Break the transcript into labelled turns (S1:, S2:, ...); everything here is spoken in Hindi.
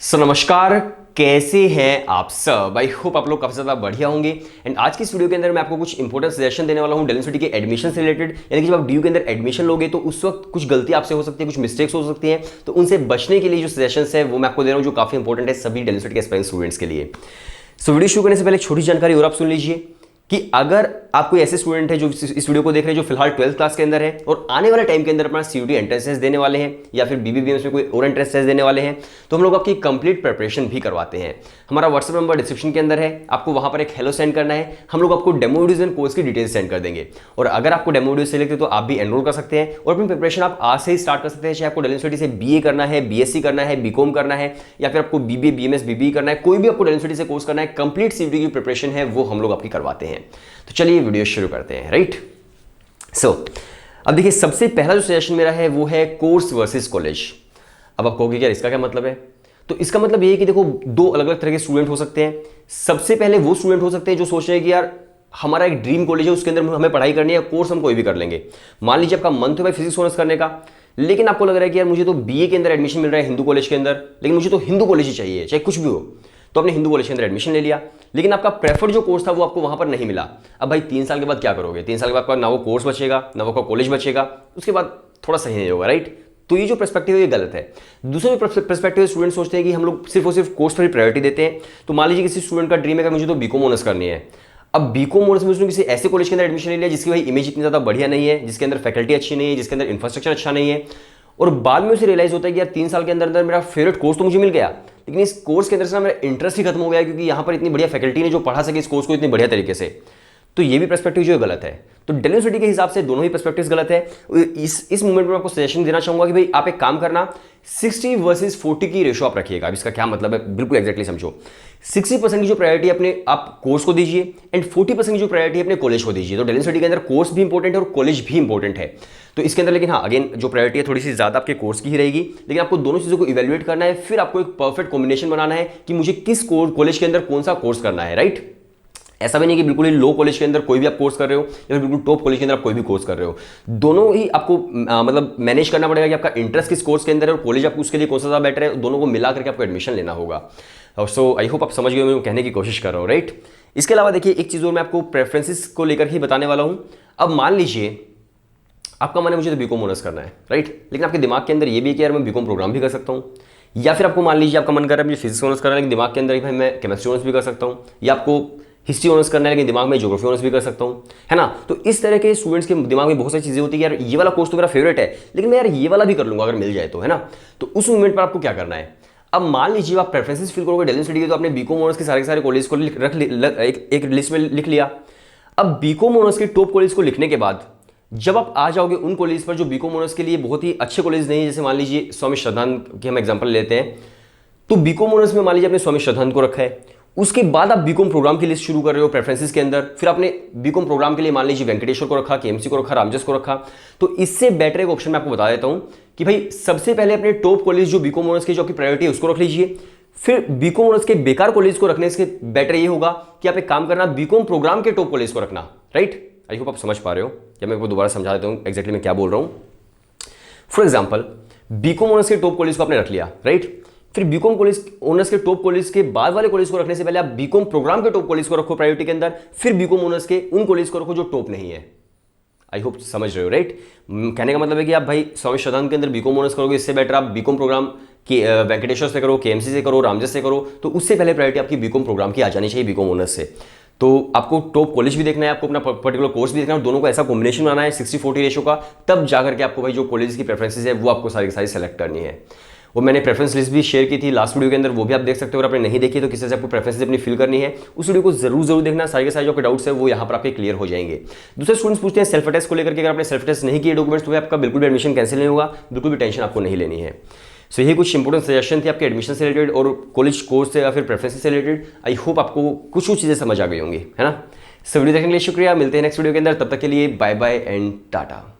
S1: नमस्कार, कैसे हैं आप सब। आई होप आप लोग काफी ज्यादा बढ़िया होंगे। एंड आज की इस वीडियो के अंदर मैं आपको कुछ इंपॉर्टेंट सजेशन देने वाला हूं डेल यूनिवर्सिटी के एडमिशन से रिलेटेड। यानी कि जब आप डी के अंदर एडमिशन लोगे तो उस वक्त कुछ गलती आपसे हो सकती है, कुछ मिस्टेक्स हो सकती हैं, तो उनसे बचने के लिए जो सजेशन है वो मैं आपको दे रहा हूं, जो काफी इंपॉर्टेंट है सभी डेल यूनिवर्सिटी के एस्पायरिंग स्टूडेंट्स के लिए। सो वीडियो शुरू करने से पहले छोटी जानकारी और आप सुन लीजिए कि अगर आप कोई ऐसे स्टूडेंट है जो इस वीडियो को देख रहे हैं जो फिलहाल 12th क्लास के अंदर है और आने वाले टाइम के अंदर अपना सीयूटी एंट्रेंस टेस्ट देने वाले हैं या फिर बीबीबीएमएस में कोई और एंट्रेंस टेस्ट देने वाले हैं, तो हम लोग आपकी कंप्लीट प्रिपरेशन भी करवाते हैं। हमारा व्हाट्सएप नंबर डिस्क्रिप्शन के अंदर है, आपको वहां पर एक हेलो सेंड करना है, हम लोग आपको डेमो वीडियोज एंड कोर्स की डिटेल्स सेंड कर देंगे। और अगर आपको डेमो वीडियो से लगते तो आप भी एनरोल कर सकते हैं और अपनी प्रिपरेशन आप आज से ही स्टार्ट कर सकते हैं। चाहे आपको डेल यूनिवर्सिटी से बीए करना है, बीएससी करना है, बीकॉम करना है या फिर आपको बीबीए, बीएमएस, बीबीई करना है, कोई भी आपको डेल यूनिवर्सिटी से कोर्स करना है, कंप्लीट सीयूटी की प्रिपरेशन है वो हम लोग आपकी करवाते हैं। तो चलिए वीडियो शुरू करते हैं। राइट, सो अब देखिए, सबसे पहला जो सजेशन मेरा है वो है कोर्स वर्सेस कॉलेज। अब आप कहोगे यार इसका क्या मतलब है? तो इसका मतलब ये है कि देखो, दो अलग अलग तरह के स्टूडेंट हो सकते हैं। सबसे पहले वो स्टूडेंट हो सकते हैं जो सोच रहे हैं कि यार हमारा एक ड्रीम कॉलेज है, उसके अंदर हमें पढ़ाई करनी है, कोर्स हम कोई भी कर लेंगे। मान लीजिए आपका मन तो भाई फिजिक्स ऑनर्स करने का, लेकिन आपको लग रहा है कि यार मुझे तो बीए के अंदर एडमिशन मिल रहा है हिंदू कॉलेज के अंदर, लेकिन मुझे तो हिंदू कॉलेज ही चाहिए चाहे कुछ भी हो। तो आपने हिंदू कॉलेज के अंदर एडमिशन ले लिया, लेकिन आपका प्रेफर्ड जो कोर्स था वो आपको वहां पर नहीं मिला। अब भाई 3 साल के बाद क्या करोगे? 3 साल के बाद आपका ना वो कोर्स बचेगा ना वो कॉलेज बचेगा, उसके बाद थोड़ा सही नहीं होगा। राइट, तो ये जो पर्सपेक्टिव है ये गलत है। दूसरा जो पर्सपेक्टिव स्टूडेंट सोचते हैं कि हम लोग सिर्फ और सिर्फ कोर्स पर ही प्रायोरिटी देते हैं। तो मान लीजिए किसी स्टूडेंट का ड्रीम है कि मुझे तो बीकॉम ऑनर्स करनी है। अब बीकॉम ऑनर्स में उसने किसी ऐसे कॉलेज के अंदर एडमिशन ले लिया जिसकी भाई इमेज इतनी ज्यादा बढ़िया नहीं है, जिसके अंदर फैकल्टी अच्छी नहीं है, जिसके अंदर इंफ्रास्ट्रक्चर अच्छा नहीं है, और बाद में उसे रियलाइज होता है कि यार 3 साल के अंदर अंदर मेरा फेवरेट कोर्स तो मुझे मिल गया, लेकिन इस कोर्स के अंदर से मेरा इंटरेस्ट ही खत्म हो गया क्योंकि यहाँ पर इतनी बढ़िया फैकल्टी ने जो पढ़ा सके इस कोर्स को इतनी बढ़िया तरीके से। तो ये भी पर्सपेक्टिव जो है गलत है। तो डेल यूनिवर्सिटी के हिसाब से दोनों ही पर्सपेक्टिव गलत है। इस मोमेंट में आपको सजेशन देना चाहूंगा कि भाई आप एक काम करना, 60 वर्सेस 40 की रेशो आप रखिएगा। अब इसका क्या मतलब है बिल्कुल एक्जैक्टली समझो। 60% की जो प्रायोरिटी अपने आप कोर्स को दीजिए एंड 40% की जो प्रायोरिटी अपने कॉलेज को दीजिए। तो डेल यूनिवर्सिटी के अंदर कोर्स भी इंपॉर्टेंट है और कॉलेज भी इंपॉर्टेंट है। तो इसके अंदर लेकिन हाँ, अगेन जो प्रायोरिटी है थोड़ी सी ज्यादा आपके कोर्स की ही रहेगी, लेकिन आपको दोनों चीजों को इवेल्युएट करना है, फिर आपको एक परफेक्ट कॉम्बिनेशन बनाना है कि मुझे किस कॉलेज के अंदर कौन सा कोर्स करना है। राइट, ऐसा भी नहीं कि बिल्कुल ही लो कॉलेज के अंदर कोई भी आप कोर्स कर रहे हो या फिर बिल्कुल टॉप कॉलेज के अंदर आप कोई भी कोर्स कर रहे हो। दोनों ही आपको मतलब मैनेज करना पड़ेगा कि आपका इंटरेस्ट किस कोर्स के अंदर है और कॉलेज आपको उसके लिए कौन सा ज़्यादा बेटर है। दोनों को मिला करके आपको एडमिशन लेना होगा। और सो आई होप आप समझ गए, मैं कहने की कोशिश कर रहा हूँ। राइट, इसके अलावा देखिए एक चीज़ और मैं आपको प्रेफरेंसेस को लेकर ही बताने वाला हूँ। अब मान लीजिए आपका मन है मुझे तो बीकॉम ऑनर्स करना है, राइट, लेकिन आपके दिमाग के अंदर ये भी है कि यार मैं बीकॉम प्रोग्राम भी कर सकता हूँ, या फिर आपको मान लीजिए आपका मन कर रहा है मुझे फिजिक्स ऑनर्स करना है लेकिन दिमाग के अंदर भाई मैं केमिस्ट्री ऑनर्स भी कर सकता हूँ, या आपको हिस्ट्री ऑनर्स करना है लेकिन दिमाग में ज्योग्राफी ऑनर्स भी कर सकता हूँ, है ना। तो इस तरह के स्टूडेंट्स के दिमाग में बहुत सारी चीजें होती है, यार ये वाला कोर्स तो मेरा फेवरेट है लेकिन मैं यार ये वाला भी कर लूंगा अगर मिल जाए तो, है ना। तो उस मोमेंट पर आपको क्या करना है? अब मान लीजिए आप प्रेफरेंसेस फिल करोगे डेल यूनिवर्सिटी के, तो आपने बीकॉम ऑनर्स के सारे कॉलेज को एक लिस्ट में लिख लिया। अब बीकॉम ऑनर्स के टॉप कॉलेज को लिखने के बाद जब आप आ जाओगे उन कॉलेज पर जो बीकॉम ऑनर्स के लिए बहुत ही अच्छे कॉलेज नहीं है, जैसे मान लीजिए स्वामी श्रद्धानंद की हम एग्जांपल लेते हैं, तो बीकॉम ऑनर्स में मान लीजिए आपने स्वामी श्रद्धानंद को रखा है, उसके बाद आप बीकॉम प्रोग्राम की लिस्ट शुरू कर रहे हो प्रेफरेंसेस के अंदर, फिर आपने बीकॉम प्रोग्राम के लिए मान लीजिए वेंकटेश्वर को रखा, केएमसी को रखा, रामजस को रखा। तो इससे बेटर एक ऑप्शन मैं आपको बता देता हूं कि भाई सबसे पहले अपने टॉप कॉलेज जो बीकॉम ऑनर्स की जो आपकी प्रायोरिटी है उसको रख लीजिए, फिर बीकॉम ऑनर्स के बेकार कॉलेज को रखने से बेटर ये होगा कि आप एक काम करना, बीकॉम प्रोग्राम के टॉप कॉलेज को रखना। राइट, आई होप आप समझ पा रहे हो, या मैं आपको दोबारा समझा देता हूं एक्जैक्टली मैं क्या बोल रहा हूं। फॉर एग्जाम्पल बीकॉम ऑनर्स के टॉप कॉलेज को आपने रख लिया, राइट, फिर बीकॉम कॉलेज ऑनर्स के टॉप कॉलेज के बाद वाले कॉलेज को रखने से पहले आप बीकॉम प्रोग्राम के टॉप कॉलेज को रखो प्रायोरिटी के अंदर, फिर बीकॉम ऑनर्स के उन कॉलेज को रखो जो टॉप नहीं है। आई होप समझ रहे हो। राइट, कहने का मतलब है कि आप भाई स्वामी श्रद्धानंद के अंदर बीकॉम ऑनर्स करोगे, इससे बेटर आप बीकॉम प्रोग्राम के वेंकटेश्वर से करो, केएमसी से करो, रामजस से करो, तो उससे पहले प्रायोरिटी आपकी बीकॉम प्रोग्राम की आ जानी चाहिए बीकॉम ऑनर्स से। तो आपको टॉप कॉलेज भी देखना है, आपको अपना पर्टिकुलर कोर्स भी देखना है, दोनों को ऐसा कॉम्बिनेशन बनाना है 60-40 रेशो का, तब जाकर के आपको भाई जो कॉलेज की प्रेफरेंसेस है वो आपको सारी सारी सेलेक्ट करनी है। वो मैंने प्रेफरेंस लिस्ट भी शेयर की थी लास्ट वीडियो के अंदर, वो भी आप देख सकते हो। अगर आपने नहीं देखी तो किस तरह से आपको प्रेफरेंसेस अपनी फिल करनी है उस वीडियो को जरूर देखना। सारे के सारे जो आपके डाउट्स है वो यहाँ पर आपके क्लियर हो जाएंगे। दूसरे स्टूडेंट्स पूछते हैं सेल्फ अटेस्ट को लेकर के, अगर आपने सेल्फ अटेस्ट नहीं किए डॉक्यूमेंट्स तो आपका बिल्कुल भी एडमिशन कैंसिल नहीं होगा, बिल्कुल भी टेंशन आपको नहीं लेनी है। सो यही कुछ इंपॉर्टेंट सजेशन थी आपके एडमिशन से रिलेटेड और कॉलेज कोर्स से या फिर प्रेफरेंस से रिलेटेड। आई होप आपको कुछ चीज़ें समझ आ गई होंगी, है ना। सो वीडियो देखने के लिए शुक्रिया, मिलते हैं नेक्स्ट वीडियो के अंदर, तब तक के लिए बाय बाय एंड टाटा।